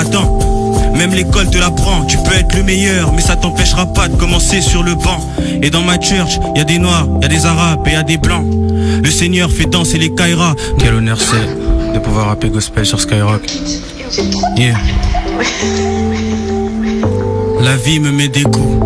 Attends, même l'école te l'apprend. Tu peux être le meilleur, mais ça t'empêchera pas de commencer sur le banc. Et dans ma church, y a des noirs, y a des arabes et y a des blancs. Le Seigneur fait danser les Kairas. Quel honneur c'est de pouvoir rapper gospel sur Skyrock. Yeah. La vie me met des coups,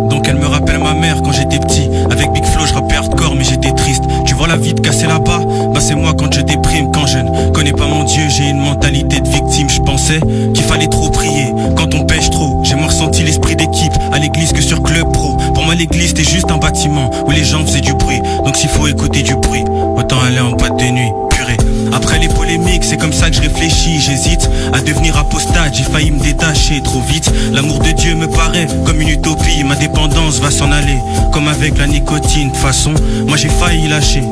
donc elle me rappelle ma mère quand j'étais petit. Avec Big Flo je rappais hardcore mais j'étais triste. Tu vois la vie de casser là-bas, bah c'est moi quand je déprime. Quand je ne connais pas mon Dieu, j'ai une mentalité de victime. Je pensais qu'il fallait trop prier quand on pêche trop. J'ai moins ressenti l'esprit d'équipe à l'église que sur Club Pro. Pour moi l'église c'était juste un bâtiment où les gens faisaient du bruit. Donc s'il faut écouter du bruit, autant aller en boîte de nuit. Après les polémiques, c'est comme ça que je réfléchis. J'hésite à devenir apostate, j'ai failli me détacher trop vite. L'amour de Dieu me paraît comme une utopie. Ma dépendance va s'en aller, comme avec la nicotine. De toute façon, moi j'ai failli lâcher.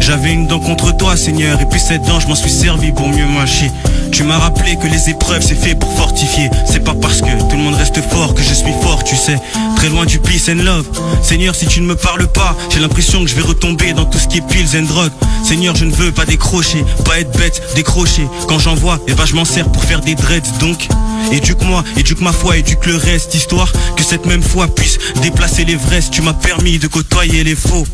J'avais une dent contre toi Seigneur, et puis cette dent je m'en suis servi pour mieux mâcher. Tu m'as rappelé que les épreuves c'est fait pour fortifier. C'est pas parce que tout le monde reste fort que je suis fort, tu sais. Très loin du peace and love. Seigneur, si tu ne me parles pas, j'ai l'impression que je vais retomber dans tout ce qui est pills and drogue. Seigneur, je ne veux pas décrocher, pas être bête, décrocher. Quand j'en vois, eh ben je m'en sers pour faire des dreads. Donc éduque-moi, éduque ma foi, éduque le reste, histoire que cette même foi puisse déplacer l'Everest. Tu m'as permis de côtoyer les faux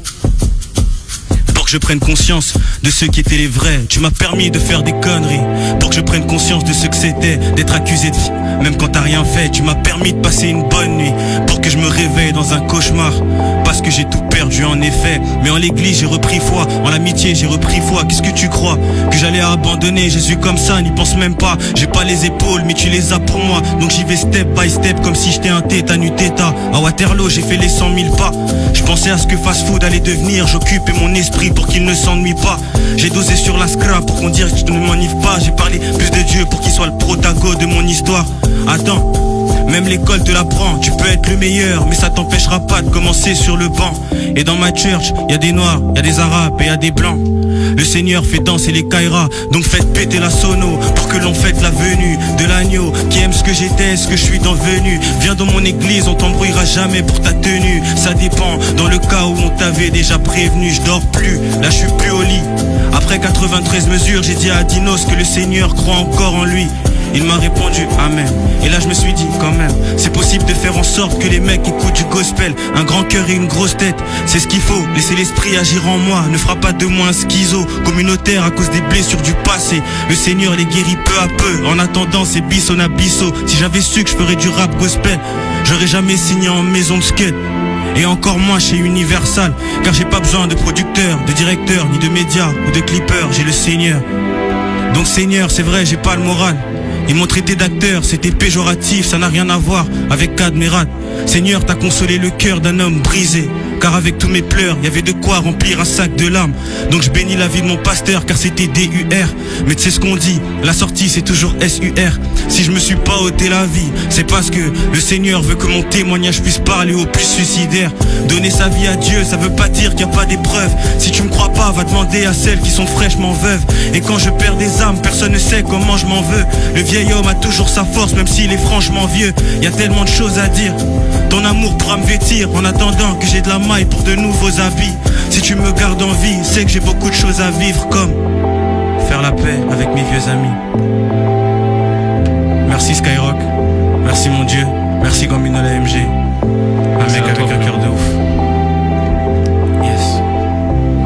pour que je prenne conscience de ceux qui étaient les vrais. Tu m'as permis de faire des conneries pour que je prenne conscience de ce que c'était d'être accusé de vie, même quand t'as rien fait. Tu m'as permis de passer une bonne nuit pour que je me réveille dans un cauchemar, parce que j'ai tout perdu en effet. Mais en l'église j'ai repris foi, en l'amitié j'ai repris foi. Qu'est-ce que tu crois que j'allais abandonner Jésus comme ça? N'y pense même pas. J'ai pas les épaules mais tu les as pour moi, donc j'y vais step by step comme si j'étais un tétanu téta. À Waterloo j'ai fait les 100 000 pas. Je pensais à ce que fast food allait devenir. J'occupais mon esprit pour qu'il ne s'ennuie pas. J'ai dosé sur la scrap pour qu'on dise que je ne m'enivre pas. J'ai parlé plus de Dieu pour qu'il soit le protago de mon histoire. Attends, même l'école te l'apprend. Tu peux être le meilleur, mais ça t'empêchera pas de commencer sur le banc. Et dans ma church, y a des noirs, y a des arabes et y a des blancs. Le Seigneur fait danser les Kairas, donc faites péter la sono pour que l'on fête la venue de l'agneau qui aime ce que j'étais, ce que je suis devenu. Viens dans mon église, on t'embrouillera jamais pour ta tenue. Ça dépend, dans le cas où on t'avait déjà prévenu. Je dors plus, là je suis plus au lit. Après 93 mesures, j'ai dit à Dinos que le Seigneur croit encore en lui. Il m'a répondu Amen. Et là je me suis dit quand même, c'est possible de faire en sorte que les mecs écoutent du gospel. Un grand cœur et une grosse tête, c'est ce qu'il faut. Laisser l'esprit agir en moi, ne fera pas de moi un schizo communautaire à cause des blessures du passé. Le Seigneur les guérit peu à peu. En attendant c'est bis on abisso. Si j'avais su que je ferais du rap gospel, j'aurais jamais signé en maison de skate. Et encore moins chez Universal, car j'ai pas besoin de producteurs, de directeurs, ni de médias ou de clippers. J'ai le Seigneur. Donc Seigneur, c'est vrai, j'ai pas le moral. Ils m'ont traité d'acteur, c'était péjoratif, ça n'a rien à voir avec Cadmerat. Seigneur, t'as consolé le cœur d'un homme brisé, car avec tous mes pleurs, y avait de quoi remplir un sac de larmes. Donc je bénis la vie de mon pasteur, car c'était DUR. Mais tu sais ce qu'on dit, la sortie c'est toujours SUR. Si je me suis pas ôté la vie, c'est parce que le Seigneur veut que mon témoignage puisse parler aux plus suicidaires. Donner sa vie à Dieu, ça veut pas dire qu'il n'y a pas d'épreuve. Si tu me crois pas, va demander à celles qui sont fraîchement veuves. Et quand je perds des âmes, personne ne sait comment je m'en veux. Le vieil homme a toujours sa force, même s'il est franchement vieux. Y a tellement de choses à dire, ton amour pourra me vêtir en attendant que j'ai de la maille pour de nouveaux habits. Si tu me gardes en vie, c'est que j'ai beaucoup de choses à vivre, comme faire la paix avec mes vieux amis. Merci Skyrock, merci mon Dieu, merci Gambino la MG. Un mec avec un cœur de ouf. Yes.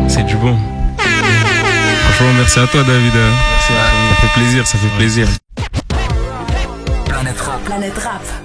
C'est du bon. Franchement, merci à toi David. Merci à toi. Ça fait plaisir, ça fait plaisir. Planète Rap.